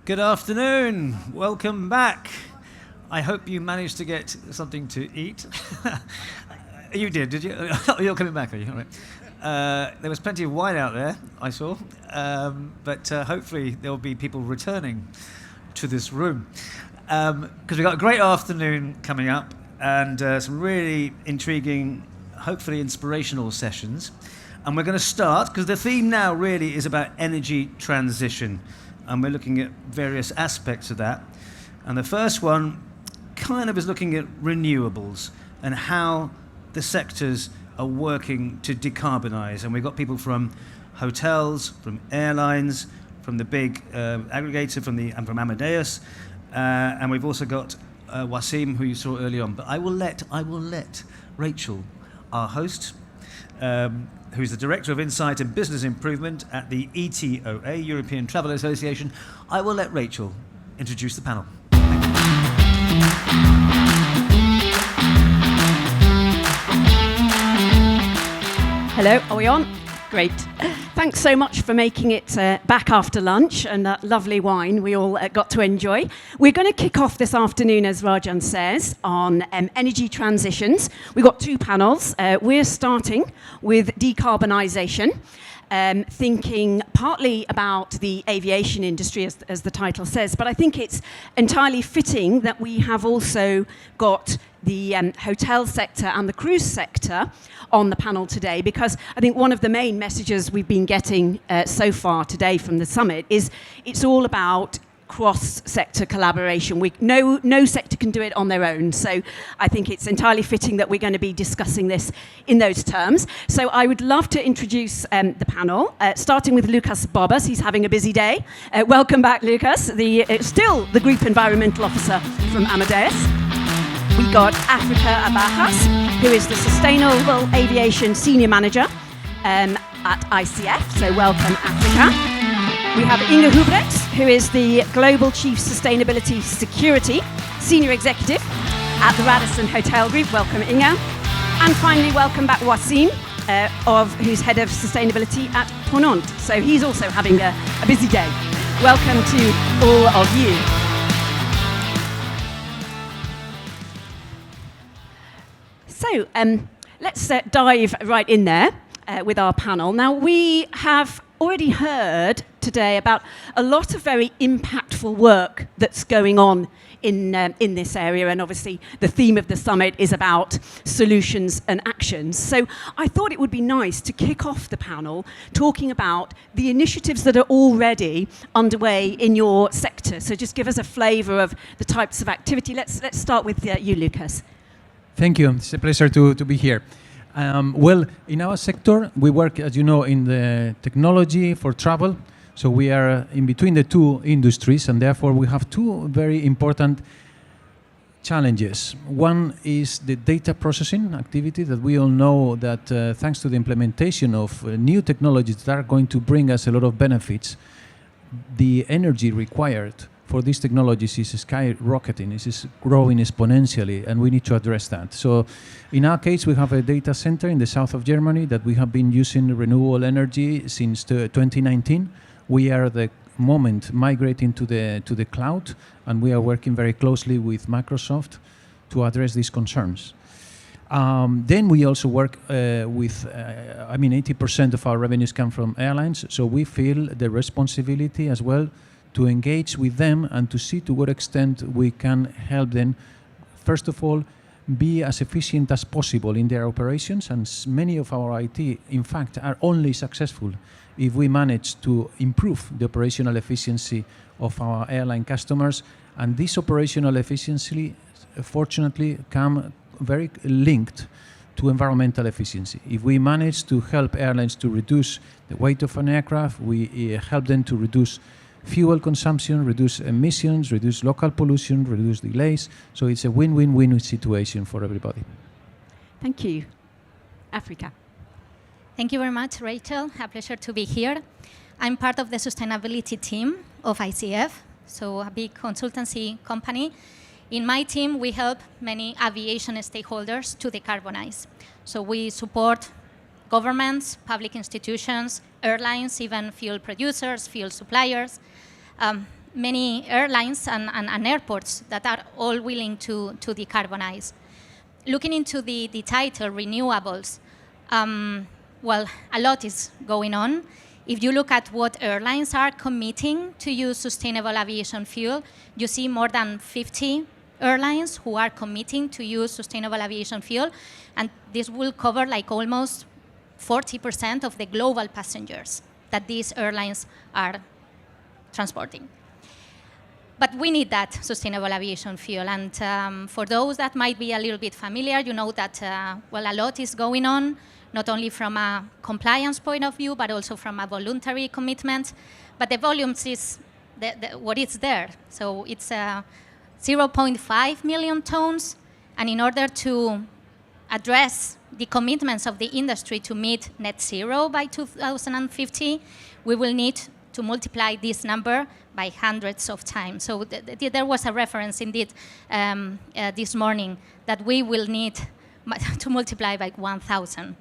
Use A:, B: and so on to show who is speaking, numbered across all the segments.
A: Good afternoon. Welcome back. I hope you managed to get something to eat. You did you? You're coming back, are you? All right. There was plenty of wine out there, I saw. But hopefully there will be people returning to this room. Because we've got a great afternoon coming up and some really intriguing, hopefully inspirational sessions. And we're going to start, because the theme now really is about energy transition. And we're looking at various aspects of that. And the first one kind of is looking at renewables and how the sectors are working to decarbonize. And we've got people from hotels, from airlines, from the big aggregator, from Amadeus. And we've also got Wassim, who you saw early on. But I will let Rachel, our host, who's the Director of Insight and Business Improvement at the ETOA, European Travel Association. I will let Rachel introduce the panel.
B: Hello, are we on? Great. Thanks so much for making it back after lunch and that lovely wine we all got to enjoy. We're going to kick off this afternoon, as Rajan says, on energy transitions. We've got two panels. We're starting with decarbonisation, thinking partly about the aviation industry, as the title says, but I think it's entirely fitting that we have also got the hotel sector and the cruise sector on the panel today, because I think one of the main messages we've been getting so far today from the summit is it's all about cross-sector collaboration. No sector can do it on their own, so I think it's entirely fitting that we're going to be discussing this in those terms. So I would love to introduce the panel, starting with Lucas Bobas. He's having a busy day. Welcome back, Lucas, still the Group Environmental Officer from Amadeus. We got Africa Abajas, who is the Sustainable Aviation Senior Manager at ICF, so welcome Africa. We have Inge Huijbrechts, who is the Global Chief Sustainability Security Senior Executive at the Radisson Hotel Group, welcome Inge. And finally, welcome back Wassim, who's Head of Sustainability at PONANT, so he's also having a busy day. Welcome to all of you. So let's dive right in there with our panel. Now, we have already heard today about a lot of very impactful work that's going on in this area, and obviously the theme of the summit is about solutions and actions. So I thought it would be nice to kick off the panel talking about the initiatives that are already underway in your sector. So just give us a flavour of the types of activity. Let's start with you, Lucas.
C: Thank you. It's a pleasure to be here. Well, in our sector, we work, as you know, in the technology for travel. So we are in between the two industries, and therefore we have two very important challenges. One is the data processing activity that we all know that thanks to the implementation of new technologies that are going to bring us a lot of benefits, the energy required for these technologies is skyrocketing, it is growing exponentially, and we need to address that. So in our case, we have a data center in the south of Germany that we have been using renewable energy since 2019. We are at the moment migrating to the cloud, and we are working very closely with Microsoft to address these concerns. Then we also work with, 80% of our revenues come from airlines, so we feel the responsibility as well to engage with them and to see to what extent we can help them, first of all, be as efficient as possible in their operations. And many of our IT, in fact, are only successful if we manage to improve the operational efficiency of our airline customers. And this operational efficiency, fortunately, come very linked to environmental efficiency. If we manage to help airlines to reduce the weight of an aircraft, we help them to reduce fuel consumption, reduce emissions, reduce local pollution, reduce delays. So it's a win-win-win situation for everybody.
B: Thank you. Africa.
D: Thank you very much, Rachel. A pleasure to be here. I'm part of the sustainability team of ICF, so a big consultancy company. In my team, we help many aviation stakeholders to decarbonize. So we support governments, public institutions, airlines, even fuel producers, fuel suppliers. many airlines and airports that are all willing to decarbonize. Looking into the title, Renewables, well, a lot is going on. If you look at what airlines are committing to use sustainable aviation fuel, you see more than 50 airlines who are committing to use sustainable aviation fuel, and this will cover like almost 40% of the global passengers that these airlines are transporting. But we need that sustainable aviation fuel, and for those that might be a little bit familiar, you know that, well, a lot is going on, not only from a compliance point of view, but also from a voluntary commitment. But the volumes is what is there. So it's 0.5 million tons, and in order to address the commitments of the industry to meet net zero by 2050, we will need to multiply this number by hundreds of times. So there was a reference indeed this morning that we will need to multiply by 1,000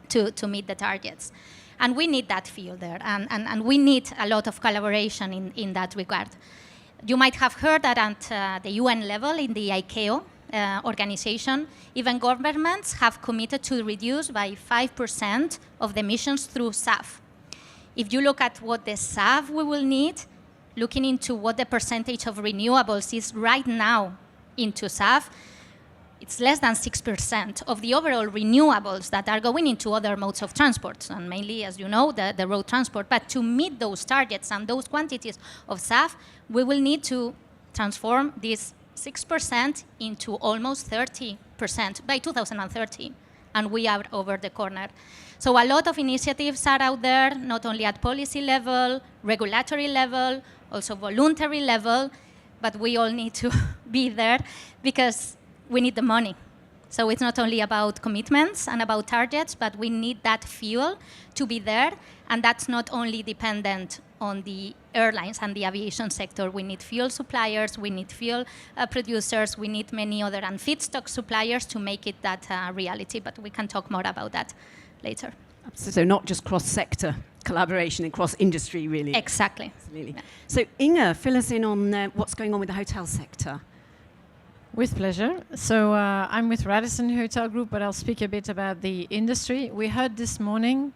D: to meet the targets. And we need that fuel there, and we need a lot of collaboration in that regard. You might have heard that at the UN level, in the ICAO organization, even governments have committed to reduce by 5% of the emissions through SAF. If you look at what the SAF we will need, looking into what the percentage of renewables is right now into SAF, it's less than 6% of the overall renewables that are going into other modes of transport, and mainly, as you know, the road transport. But to meet those targets and those quantities of SAF, we will need to transform this 6% into almost 30% by 2030, and we are over the corner. So a lot of initiatives are out there, not only at policy level, regulatory level, also voluntary level, but we all need to be there because we need the money. So it's not only about commitments and about targets, but we need that fuel to be there, and that's not only dependent on the airlines and the aviation sector. We need fuel suppliers, we need fuel producers, we need many other and feedstock suppliers to make it that reality, but we can talk more about that later.
B: So not just cross-sector collaboration and cross-industry, really.
D: Exactly.
B: Absolutely. Yeah. So Inge, fill us in on what's going on with the hotel sector.
E: With pleasure. So I'm with Radisson Hotel Group, but I'll speak a bit about the industry. We heard this morning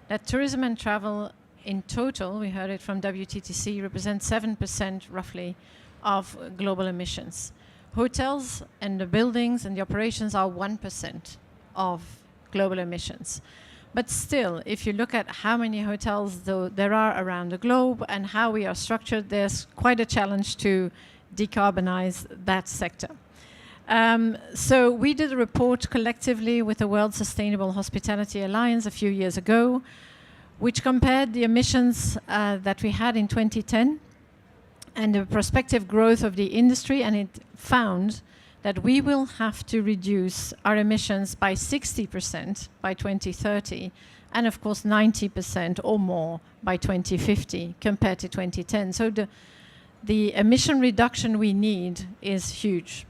E: that tourism and travel in total, we heard it from WTTC, represents 7% roughly of global emissions. Hotels and the buildings and the operations are 1% of global emissions. But still, if you look at how many hotels there are around the globe and how we are structured, there's quite a challenge to decarbonize that sector. So we did a report collectively with the World Sustainable Hospitality Alliance a few years ago, which compared the emissions that we had in 2010 and the prospective growth of the industry, and it found that we will have to reduce our emissions by 60% by 2030, and of course 90% or more by 2050 compared to 2010. So the emission reduction we need is huge.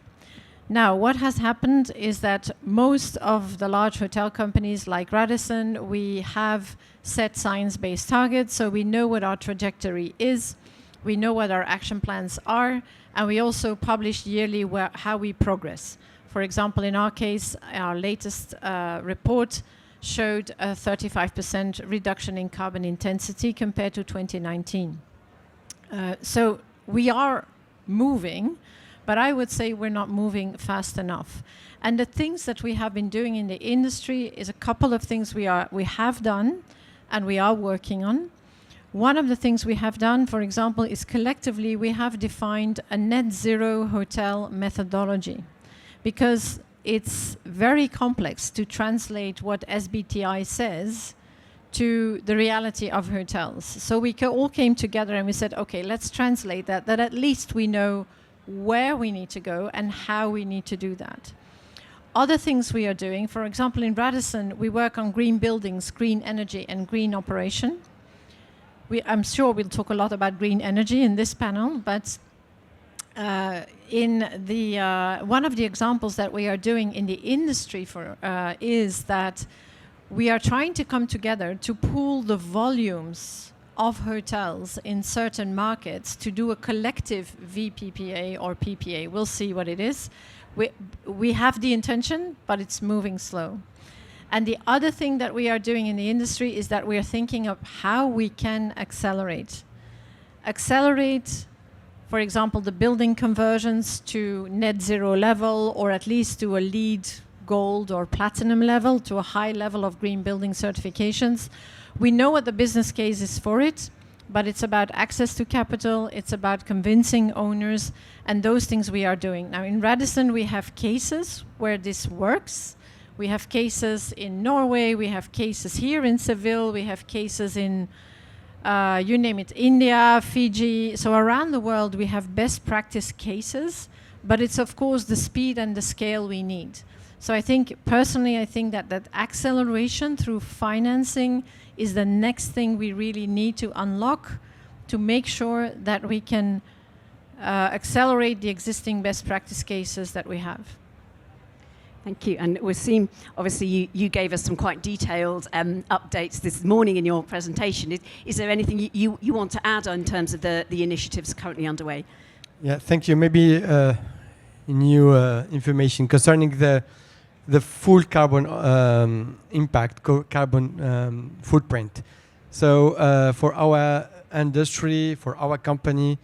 E: Now, what has happened is that most of the large hotel companies like Radisson, we have set science-based targets, so we know what our trajectory is, we know what our action plans are, and we also publish yearly how we progress. For example, in our case, our latest report showed a 35% reduction in carbon intensity compared to 2019. So we are moving, but I would say we're not moving fast enough. And the things that we have been doing in the industry is a couple of things we have done and we are working on. One of the things we have done, for example, is collectively we have defined a net zero hotel methodology, because it's very complex to translate what SBTi says to the reality of hotels. So we all came together and we said, okay, let's translate that at least we know where we need to go and how we need to do that. Other things we are doing, for example, in Radisson, we work on green buildings, green energy, and green operation. I'm sure we'll talk a lot about green energy in this panel, but in the one of the examples that we are doing in the industry is that we are trying to come together to pool the volumes of hotels in certain markets to do a collective VPPA or PPA. We'll see what it is. We have the intention, but it's moving slow. And the other thing that we are doing in the industry is that we are thinking of how we can accelerate. Accelerate, for example, the building conversions to net zero level, or at least to a LEED gold or platinum level, to a high level of green building certifications. We know what the business case is for it, but it's about access to capital, it's about convincing owners, and those things we are doing. Now in Radisson we have cases where this works. We have cases in Norway, we have cases here in Seville, we have cases in, you name it, India, Fiji. So around the world we have best practice cases, but it's of course the speed and the scale we need. So I think, personally, I think that acceleration through financing is the next thing we really need to unlock to make sure that we can accelerate the existing best practice cases that we have.
B: Thank you. And Wassim, obviously you gave us some quite detailed updates this morning in your presentation. Is there anything you want to add in terms of the initiatives currently underway?
F: Yeah, thank you. Maybe new information concerning the full carbon impact, carbon footprint. So for our industry, for our company,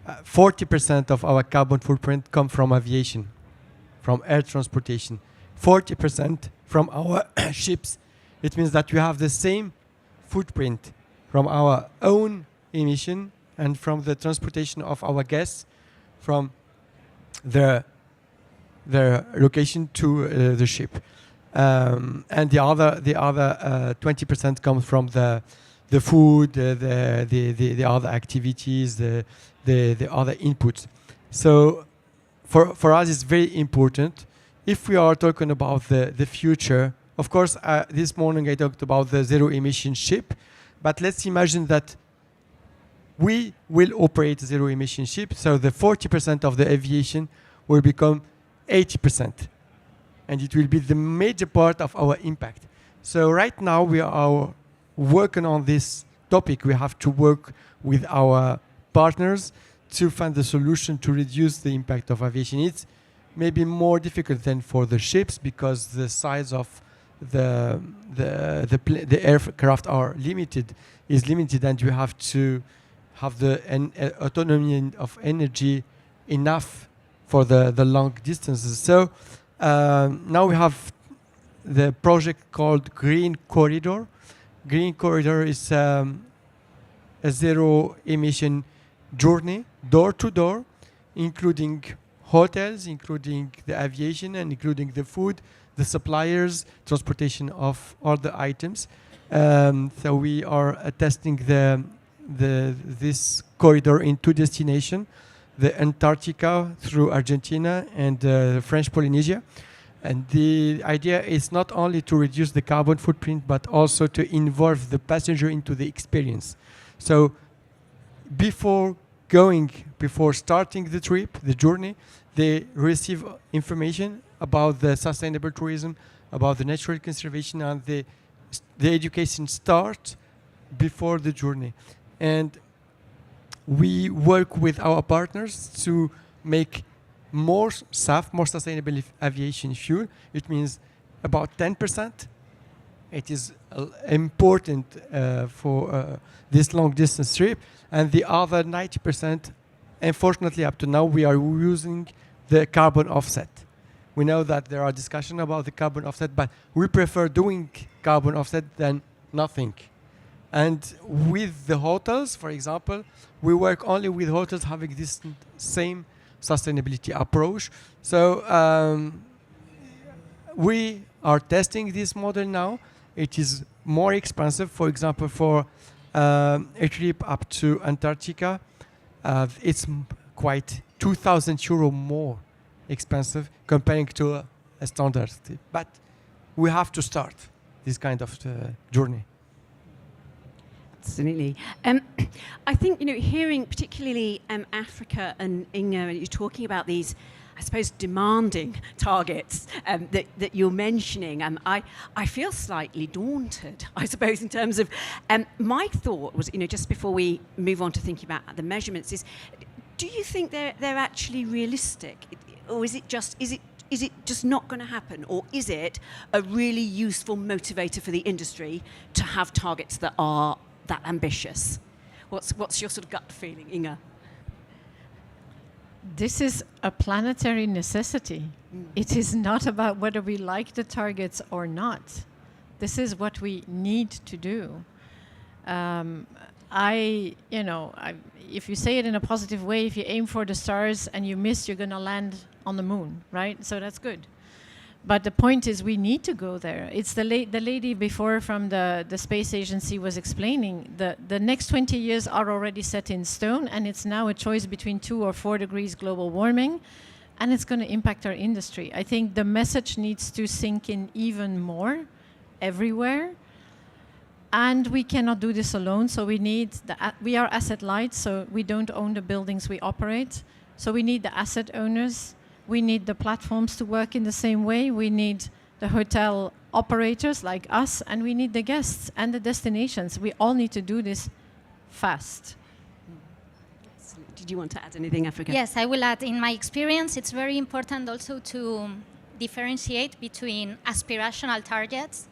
F: 40% of our carbon footprint come from aviation, from air transportation. 40% from our ships. It means that we have the same footprint from our own emission and from the transportation of our guests from their location to the ship, and the other 20% comes from the food, the other activities, the other inputs. So for us, it's very important. If we are talking about the future, of course, this morning I talked about the zero emission ship, but let's imagine that we will operate zero emission ship, so the 40% of the aviation will become 80%, and it will be the major part of our impact. So right now we are working on this topic. We have to work with our partners to find the solution to reduce the impact of aviation. It's maybe more difficult than for the ships because the size of the aircraft is limited, and you have to have the autonomy of energy enough for the long distances. So now we have the project called Green Corridor. Green Corridor is a zero emission journey, door to door, including hotels, including the aviation, and including the food, the suppliers, transportation of all the items. So we are testing this corridor in 2 destinations, the Antarctica through Argentina and French Polynesia. And the idea is not only to reduce the carbon footprint, but also to involve the passenger into the experience. So before starting the trip, the journey, they receive information about the sustainable tourism, about the natural conservation, and the education starts before the journey. And we work with our partners to make more SAF, more sustainable aviation fuel. It means about 10%. It is important for this long distance trip. And the other 90%, unfortunately up to now, we are using the carbon offset. We know that there are discussions about the carbon offset, but we prefer doing carbon offset than nothing. And with the hotels, for example, we work only with hotels having this same sustainability approach. So we are testing this model now. It is more expensive. For example, for a trip up to Antarctica, it's quite 2,000 euro more expensive comparing to a standard trip. But we have to start this kind of journey.
B: Absolutely. I think, hearing particularly Africa and Inge, you're talking about these I suppose, demanding targets that you're mentioning, I feel slightly daunted, I suppose, in terms of, my thought was, just before we move on to thinking about the measurements, is, do you think they're actually realistic? Or is it just not going to happen? Or is it a really useful motivator for the industry to have targets that are that ambitious? What's your sort of gut feeling, Inge?
E: This is a planetary necessity. It is not about whether we like the targets or not. This is what we need to do. If you say it in a positive way, if you aim for the stars and you miss, you're going to land on the moon, right? So that's good. But the point is, we need to go there. It's the lady before from the space agency was explaining the next 20 years are already set in stone, and it's now a choice between 2 or 4 degrees global warming, and it's going to impact our industry. I think the message needs to sink in even more everywhere, and we cannot do this alone. So we are asset light, so we don't own the buildings we operate. So we need the asset owners. We need the platforms to work in the same way. We need the hotel operators like us, and we need the guests and the destinations. We all need to do this fast.
B: Did you want to add anything, Africa?
D: Yes, I will add. In my experience, it's very important also to differentiate between aspirational targets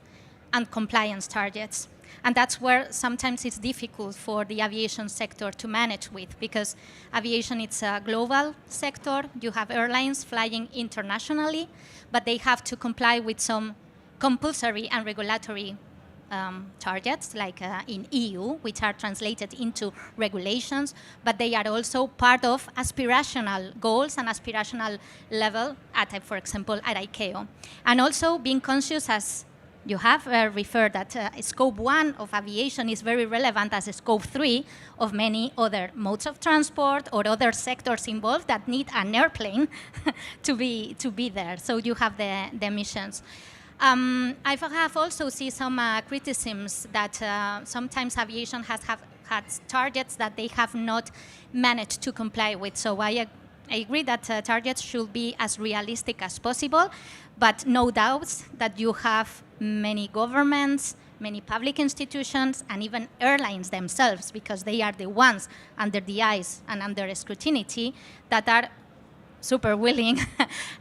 D: and compliance targets. And that's where sometimes it's difficult for the aviation sector to manage with, because aviation, it's a global sector. You have airlines flying internationally, but they have to comply with some compulsory and regulatory targets, like in EU, which are translated into regulations, but they are also part of aspirational goals and aspirational level at, for example, at ICAO. And also being conscious, as you have referred, that scope 1 of aviation is very relevant as a scope 3 of many other modes of transport or other sectors involved that need an airplane to be there. So you have the emissions. I have also seen some criticisms that sometimes aviation has had targets that they have not managed to comply with. So I agree that targets should be as realistic as possible, but no doubts that you have many governments, many public institutions, and even airlines themselves, because they are the ones under the eyes and under scrutiny, that are super willing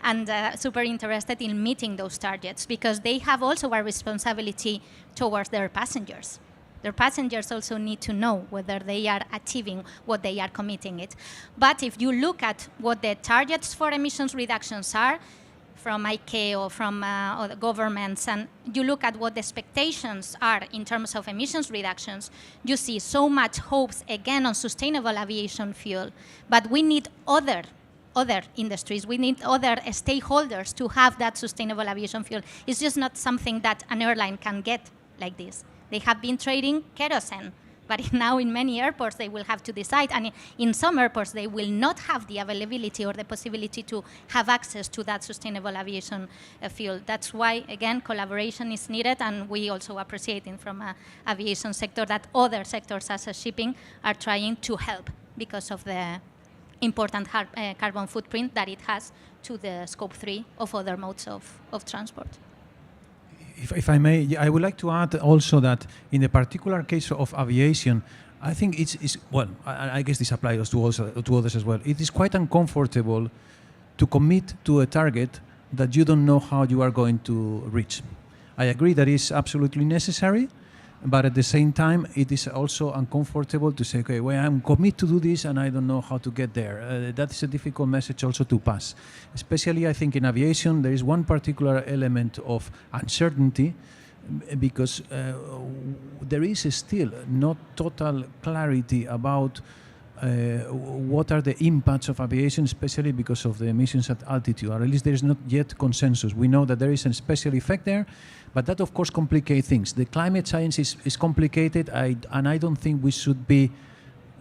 D: and super interested in meeting those targets, because they have also a responsibility towards their passengers. Their passengers also need to know whether they are achieving what they are committing it. But if you look at what the targets for emissions reductions are, from ICAO, from other governments, and you look at what the expectations are in terms of emissions reductions, you see so much hopes again on sustainable aviation fuel. But we need other industries, we need other stakeholders to have that sustainable aviation fuel. It's just not something that an airline can get like this. They have been trading kerosene, but now in many airports they will have to decide, and in some airports they will not have the availability or the possibility to have access to that sustainable aviation fuel. That's why, again, collaboration is needed, and we also appreciate it from the aviation sector that other sectors, such as shipping, are trying to help because of the important carbon footprint that it has to the scope 3 of other modes of transport.
C: If I may, I would like to add also that in the particular case of aviation, I think it's well, I guess this applies to others as well. It is quite uncomfortable to commit to a target that you don't know how you are going to reach. I agree that it's absolutely necessary, but at the same time, it is also uncomfortable to say, okay, well, I'm committed to do this and I don't know how to get there. That is a difficult message also to pass. Especially, I think, in aviation, there is one particular element of uncertainty because there is still not total clarity about what are the impacts of aviation, especially because of the emissions at altitude, or at least there is not yet consensus. We know that there is a special effect there, but that of course complicates things. The climate science is complicated, and I don't think we should be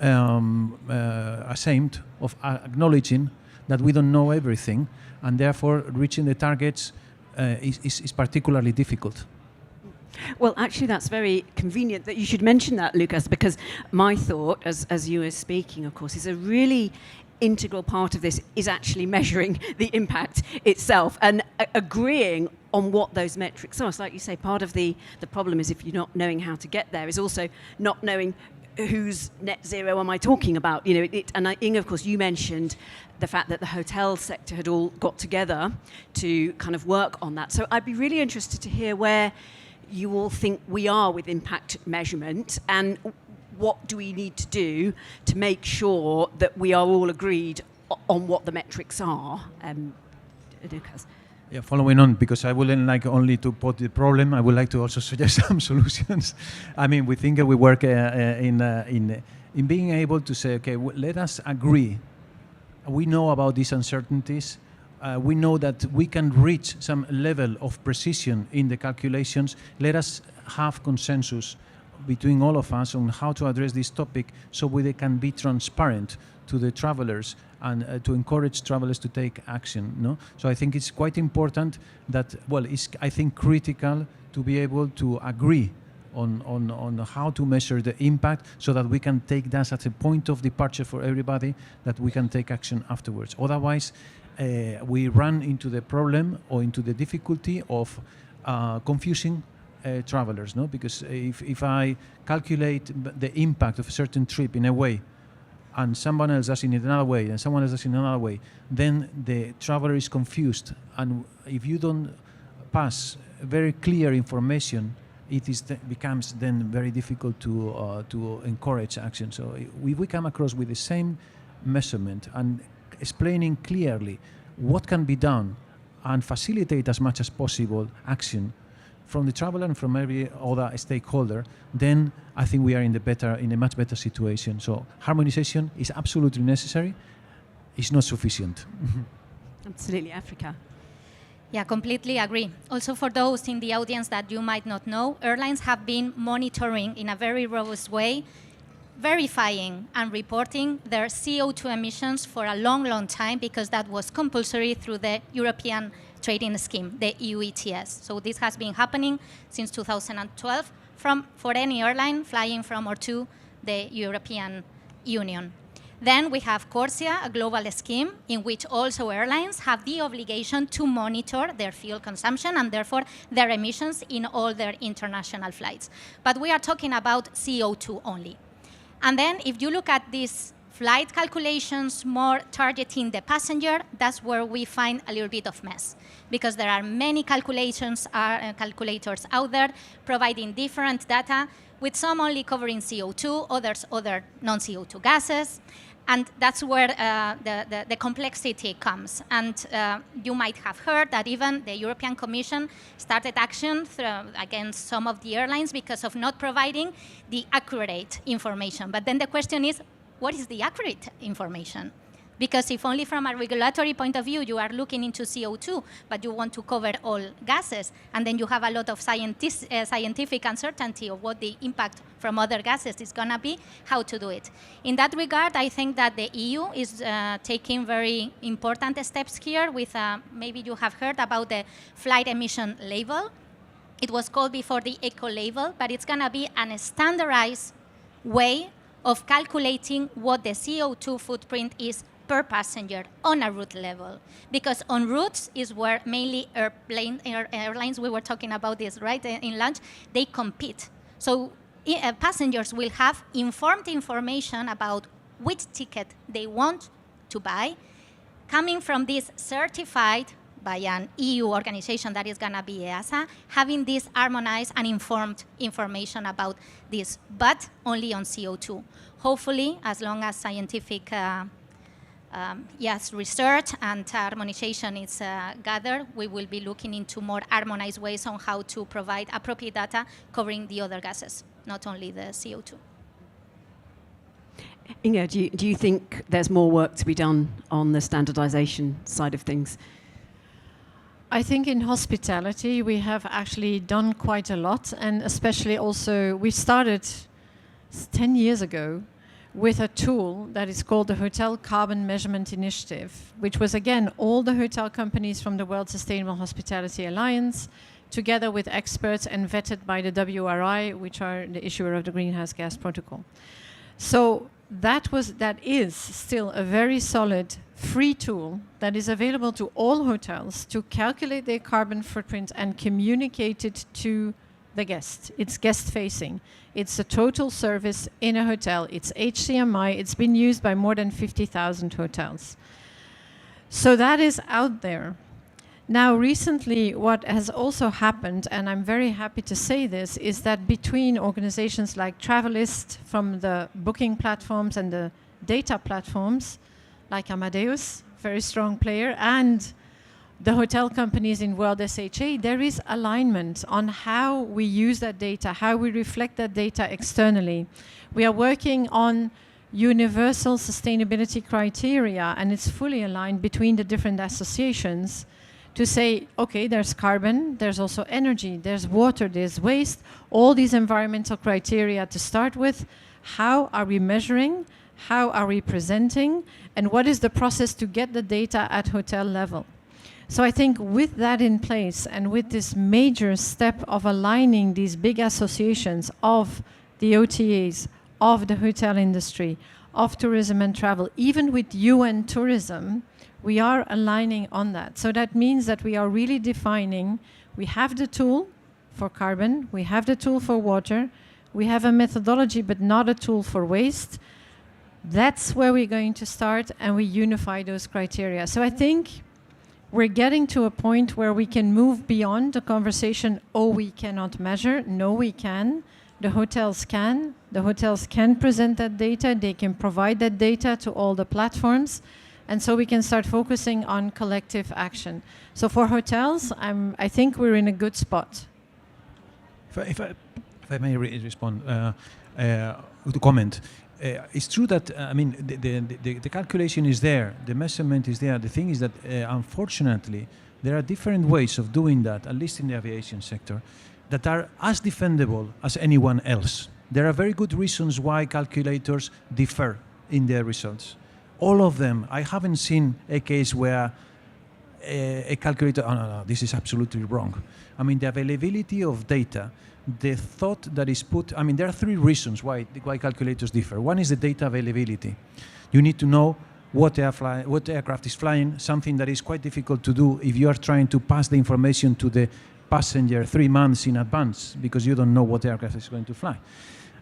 C: ashamed of acknowledging that we don't know everything, and therefore reaching the targets is particularly difficult.
B: Well, actually, that's very convenient that you should mention that, Lucas, because my thought, as you were speaking, of course, is a really integral part of this is actually measuring the impact itself and agreeing on what those metrics are. So like you say, part of the problem is if you're not knowing how to get there is also not knowing whose net zero am I talking about? You know, Inge, of course, you mentioned the fact that the hotel sector had all got together to kind of work on that. So I'd be really interested to hear where you all think we are with impact measurement and what do we need to do to make sure that we are all agreed on what the metrics are. Lucas.
C: Yeah, following on, because I wouldn't like only to put the problem, I would like to also suggest some solutions. I mean, we think we work in being able to say, okay, let us agree. We know about these uncertainties. We know that we can reach some level of precision in the calculations. Let us have consensus between all of us on how to address this topic so they can be transparent to the travelers and to encourage travelers to take action. No? So I think it's quite important that, well, it's, I think, critical to be able to agree on how to measure the impact so that we can take that as a point of departure for everybody, that we can take action afterwards. Otherwise, we run into the problem or into the difficulty of confusing travelers, no? Because if I calculate the impact of a certain trip in a way, and someone else does it in another way, and someone else does it in another way, then the traveler is confused. And if you don't pass very clear information, it becomes then very difficult to encourage action. So if we come across with the same measurement and explaining clearly what can be done and facilitate as much as possible action from the traveler and from every other stakeholder, then I think we are in a much better situation. So harmonization is absolutely necessary. It's not sufficient.
B: Absolutely, Africa.
D: Yeah, completely agree. Also for those in the audience that you might not know, airlines have been monitoring in a very robust way, verifying and reporting their CO2 emissions for a long, long time because that was compulsory through the European trading scheme, the EU ETS. So this has been happening since 2012 for any airline flying from or to the European Union. Then we have CORSIA, a global scheme in which also airlines have the obligation to monitor their fuel consumption and therefore their emissions in all their international flights. But we are talking about CO2 only. And then if you look at these flight calculations more targeting the passenger, that's where we find a little bit of mess. Because there are many calculators out there providing different data, with some only covering CO2, others other non-CO2 gases. And that's where the complexity comes. And you might have heard that even the European Commission started action against some of the airlines because of not providing the accurate information. But then the question is, what is the accurate information? Because if only from a regulatory point of view you are looking into CO2, but you want to cover all gases, and then you have a lot of scientific uncertainty of what the impact from other gases is going to be, how to do it. In that regard, I think that the EU is taking very important steps here with, maybe you have heard about the flight emission label. It was called before the eco label, but it's going to be a standardized way of calculating what the CO2 footprint is per passenger on a route level. Because on routes is where mainly airlines, we were talking about this, right, in lunch, they compete. So passengers will have informed information about which ticket they want to buy, coming from this certified by an EU organization that is going to be EASA, having this harmonized and informed information about this, but only on CO2. Hopefully, as long as scientific research and harmonization is gathered, we will be looking into more harmonized ways on how to provide appropriate data covering the other gases, not only the CO2.
B: Inge, do you think there's more work to be done on the standardization side of things?
E: I think in hospitality we have actually done quite a lot, and especially also we started 10 years ago with a tool that is called the Hotel Carbon Measurement Initiative, which was again all the hotel companies from the World Sustainable Hospitality Alliance, together with experts and vetted by the WRI, which are the issuer of the Greenhouse Gas Protocol. So that is still a very solid free tool that is available to all hotels to calculate their carbon footprint and communicate it to the guest. It's guest facing. It's a total service in a hotel. It's HCMI. It's been used by more than 50,000 hotels. So that is out there. Now, recently, what has also happened, and I'm very happy to say this, is that between organizations like Travelist from the booking platforms and the data platforms, like Amadeus, very strong player, and the hotel companies in World SHA, there is alignment on how we use that data, how we reflect that data externally. We are working on universal sustainability criteria, and it's fully aligned between the different associations to say, okay, there's carbon, there's also energy, there's water, there's waste, all these environmental criteria to start with. How are we measuring? How are we presenting? And what is the process to get the data at hotel level? So I think with that in place and with this major step of aligning these big associations of the OTAs, of the hotel industry, of tourism and travel, even with UN tourism, we are aligning on that. So that means that we are really defining, we have the tool for carbon, we have the tool for water, we have a methodology but not a tool for waste. That's where we're going to start, and we unify those criteria. So I think we're getting to a point where we can move beyond the conversation, oh, we cannot measure. No, we can. The hotels can. The hotels can present that data. They can provide that data to all the platforms. And so we can start focusing on collective action. So for hotels, I think we're in a good spot.
C: If I may respond to comment. It's true that I mean the calculation is there, the measurement is there. The thing is that unfortunately there are different ways of doing that, at least in the aviation sector, that are as defendable as anyone else. There are very good reasons why calculators differ in their results. All of them. I haven't seen a case where a calculator, oh no, this is absolutely wrong. I mean, the availability of data, the thought that is put, I mean, there are three reasons why calculators differ. One is the data availability. You need to know what aircraft is flying, something that is quite difficult to do if you are trying to pass the information to the passenger 3 months in advance because you don't know what aircraft is going to fly.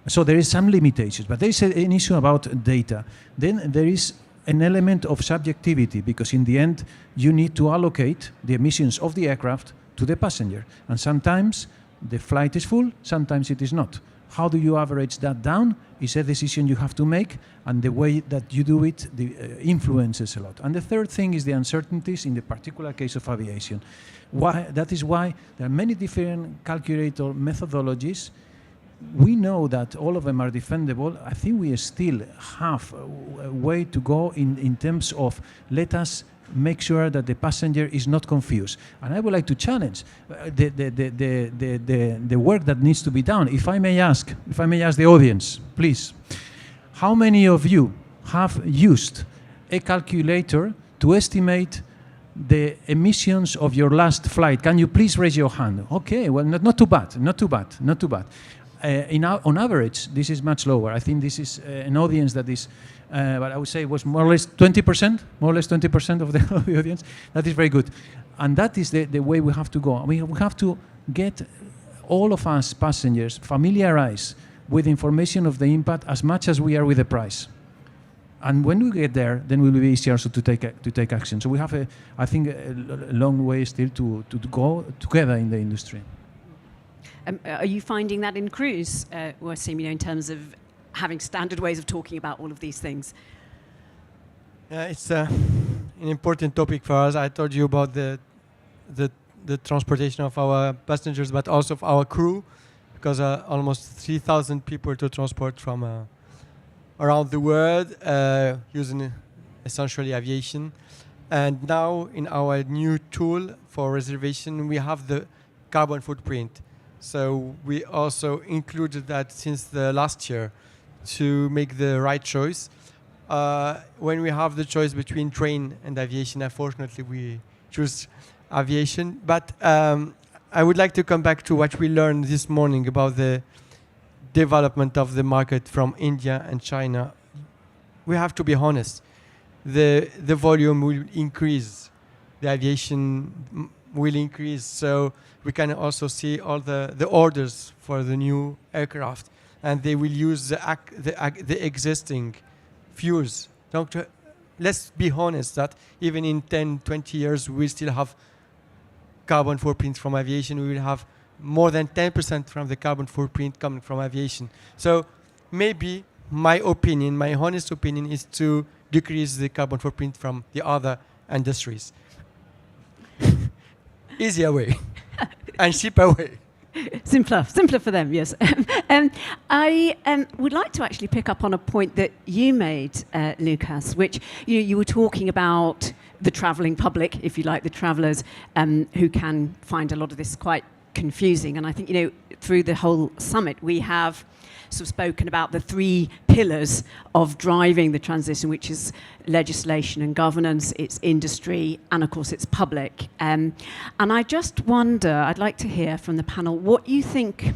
C: So there is some limitations, but there is an issue about data. Then there is an element of subjectivity because in the end you need to allocate the emissions of the aircraft to the passenger, and sometimes the flight is full, sometimes it is not. How do you average that down is a decision you have to make, and the way that you do it influences a lot. And the third thing is the uncertainties in the particular case of aviation. That is why there are many different calculator methodologies. We know that all of them are defendable. I think we still have a way to go in terms of let us make sure that the passenger is not confused. And I would like to challenge the work that needs to be done. If I may ask the audience, please, how many of you have used a calculator to estimate the emissions of your last flight? Can you please raise your hand? Okay, well, not too bad. On average, this is much lower. I think this is an audience that is, but I would say was more or less 20%, of the audience. That is very good. And that is the way we have to go. We have to get all of us passengers familiarized with information of the impact as much as we are with the price. And when we get there, then it will be easier also to take action. So we have, I think, a long way still to go together in the industry.
B: Are you finding that in cruise, Wassim, in terms of having standard ways of talking about all of these things?
F: It's an important topic for us. I told you about the transportation of our passengers, but also of our crew, because almost 3,000 people to transport from around the world using essentially aviation. And now in our new tool for reservation, we have the carbon footprint. So we also included that since the last year to make the right choice. When we have the choice between train and aviation, unfortunately we choose aviation. But I would like to come back to what we learned this morning about the development of the market from India and China we have to be honest. The volume will increase. The aviation will increase. So we can also see all the orders for the new aircraft, and they will use the existing fuels. Let's be honest that even in 10, 20 years, we will still have carbon footprint from aviation. We will have more than 10% from the carbon footprint coming from aviation. So maybe my honest opinion is to decrease the carbon footprint from the other industries. Easier way and cheaper way.
B: Simpler for them, yes. I would like to actually pick up on a point that you made, Lucas, which you were talking about the travelling public, if you like, the travellers who can find a lot of this quite confusing. And I think, through the whole summit, we have sort of spoken about the 3 pillars of driving the transition, which is legislation and governance, it's industry, and of course it's public. And I just wonder, I'd like to hear from the panel, what you think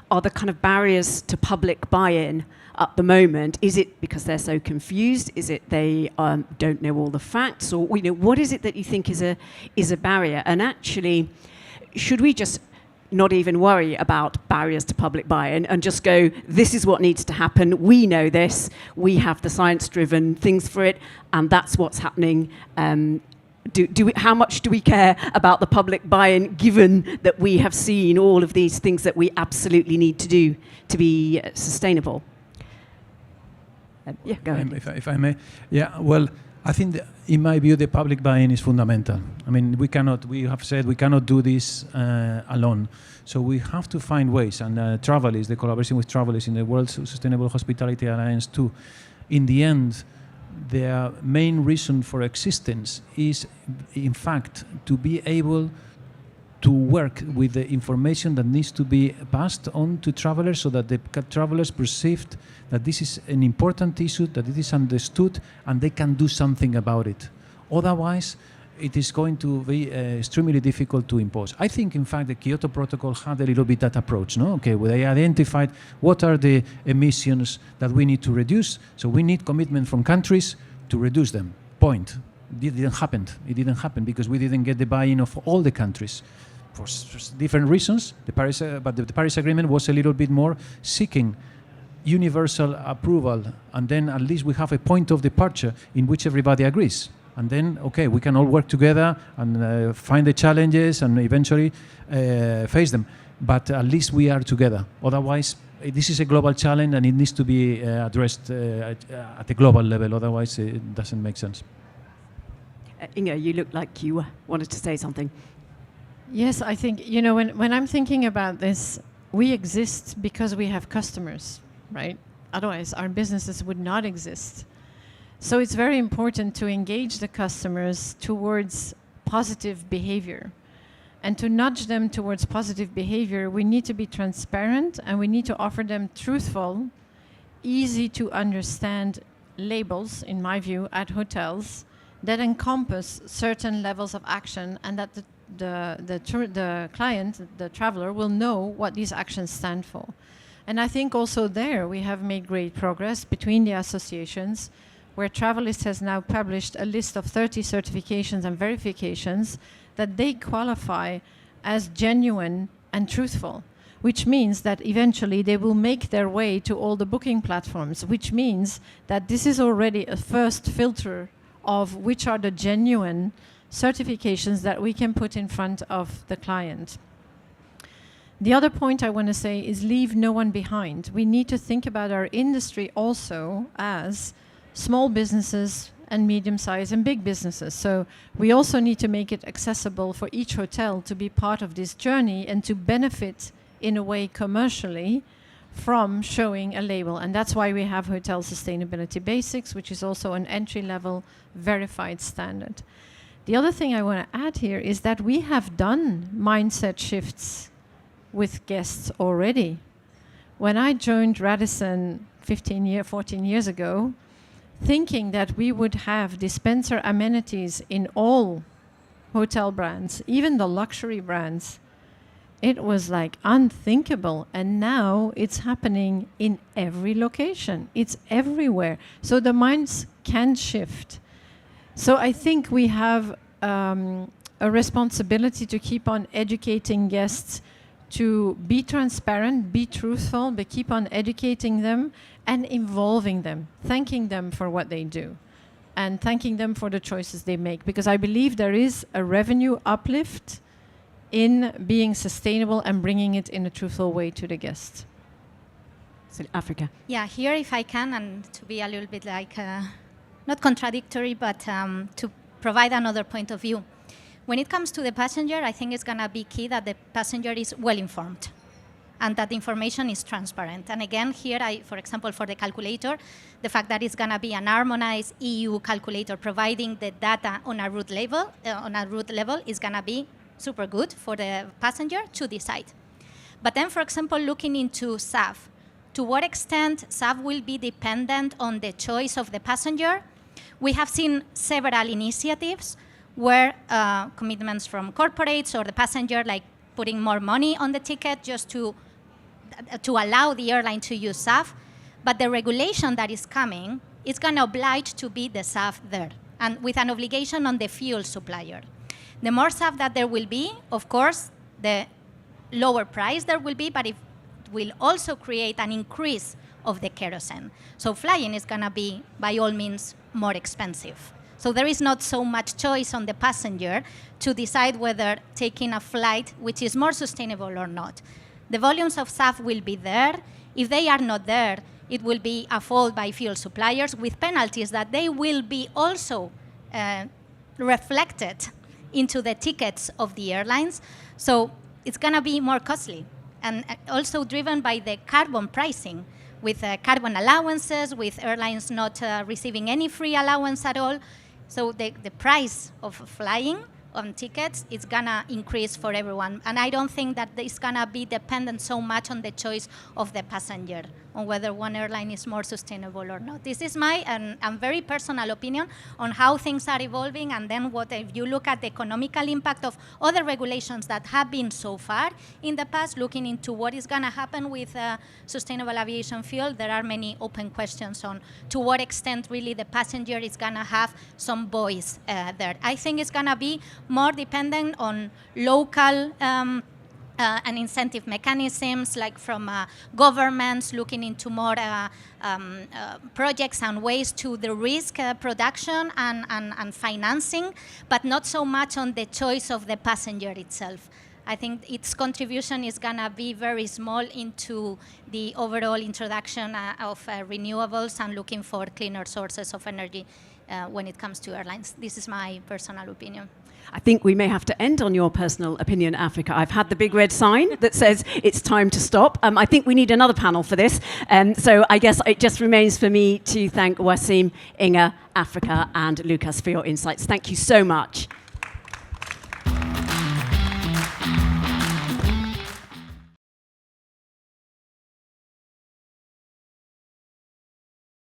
B: are the kind of barriers to public buy-in at the moment? Is it because they're so confused? Is it they don't know all the facts? Or what is it that you think is a barrier? And actually, should we just not even worry about barriers to public buy-in and just go, this is what needs to happen, we know this, we have the science-driven things for it, and that's what's happening. How much do we care about the public buy-in, given that we have seen all of these things that we absolutely need to do to be sustainable? Yeah, go ahead.
C: If I may. Yeah, well, I think in my view, the public buy-in is fundamental. I mean, we have said we cannot do this alone. So we have to find ways, and the collaboration with Travel is in the World Sustainable Hospitality Alliance too. In the end, their main reason for existence is, in fact, to be able to work with the information that needs to be passed on to travelers so that the travelers perceived that this is an important issue, that it is understood, and they can do something about it. Otherwise, it is going to be extremely difficult to impose. I think, in fact, the Kyoto Protocol had a little bit that approach, no? Okay, well, they identified what are the emissions that we need to reduce, so we need commitment from countries to reduce them. Point. It didn't happen. It didn't happen because we didn't get the buy-in of all the countries. For different reasons, but the Paris Agreement was a little bit more seeking universal approval, and then at least we have a point of departure in which everybody agrees. And then, okay, we can all work together and find the challenges and eventually face them. But at least we are together. Otherwise, this is a global challenge and it needs to be addressed at a global level. Otherwise, it doesn't make sense.
B: Inge, you look like you wanted to say something.
E: Yes, I think, when I'm thinking about this, we exist because we have customers, right? Otherwise, our businesses would not exist. So it's very important to engage the customers towards positive behavior. And to nudge them towards positive behavior, we need to be transparent and we need to offer them truthful, easy to understand labels, in my view, at hotels that encompass certain levels of action, and that the client, the traveler, will know what these actions stand for. And I think also there we have made great progress between the associations, where Travelist has now published a list of 30 certifications and verifications that they qualify as genuine and truthful, which means that eventually they will make their way to all the booking platforms, which means that this is already a first filter of which are the genuine certifications that we can put in front of the client. The other point I want to say is leave no one behind. We need to think about our industry also as small businesses and medium-sized and big businesses. So we also need to make it accessible for each hotel to be part of this journey and to benefit in a way commercially from showing a label. And that's why we have Hotel Sustainability Basics, which is also an entry-level verified standard. The other thing I want to add here is that we have done mindset shifts with guests already. When I joined Radisson 14 years ago, thinking that we would have dispenser amenities in all hotel brands, even the luxury brands, it was like unthinkable. And now it's happening in every location. It's everywhere. So the minds can shift. So I think we have a responsibility to keep on educating guests to be transparent, be truthful, but keep on educating them and involving them, thanking them for what they do, and thanking them for the choices they make. Because I believe there is a revenue uplift in being sustainable and bringing it in a truthful way to the guest.
B: So Africa.
D: Yeah, here if I can, and to be a little bit like, not contradictory, but to provide another point of view. When it comes to the passenger, I think it's going to be key that the passenger is well informed and that the information is transparent. And again, here, for example, for the calculator, the fact that it's going to be an harmonized EU calculator providing the data on a route level is going to be super good for the passenger to decide. But then, for example, looking into SAF, to what extent SAF will be dependent on the choice of the passenger? We have seen several initiatives where commitments from corporates or the passenger, like putting more money on the ticket just to allow the airline to use SAF. But the regulation that is coming is going to oblige to be the SAF there, and with an obligation on the fuel supplier. The more SAF that there will be, of course, the lower price there will be, but it will also create an increase of the kerosene. So flying is going to be, by all means, more expensive. So there is not so much choice on the passenger to decide whether taking a flight which is more sustainable or not. The volumes of SAF will be there. If they are not there, it will be a fault by fuel suppliers with penalties that they will be also reflected into the tickets of the airlines. So it's going to be more costly, and also driven by the carbon pricing, with carbon allowances, with airlines not receiving any free allowance at all. So the price of flying on tickets is going to increase for everyone. And I don't think that it's going to be dependent so much on the choice of the passenger, on whether one airline is more sustainable or not. This is my very personal opinion on how things are evolving. And then if you look at the economical impact of other regulations that have been so far in the past, looking into what is going to happen with sustainable aviation fuel, there are many open questions on to what extent really the passenger is going to have some voice there. I think it's going to be more dependent on local and incentive mechanisms, like from governments looking into more projects and ways to the risk production and financing, but not so much on the choice of the passenger itself. I think its contribution is going to be very small into the overall introduction of renewables and looking for cleaner sources of energy when it comes to airlines. This is my personal opinion.
B: I think we may have to end on your personal opinion, Africa. I've had the big red sign that says it's time to stop. I think we need another panel for this. So I guess it just remains for me to thank Wassim, Inge, Africa, and Lucas for your insights. Thank you so much.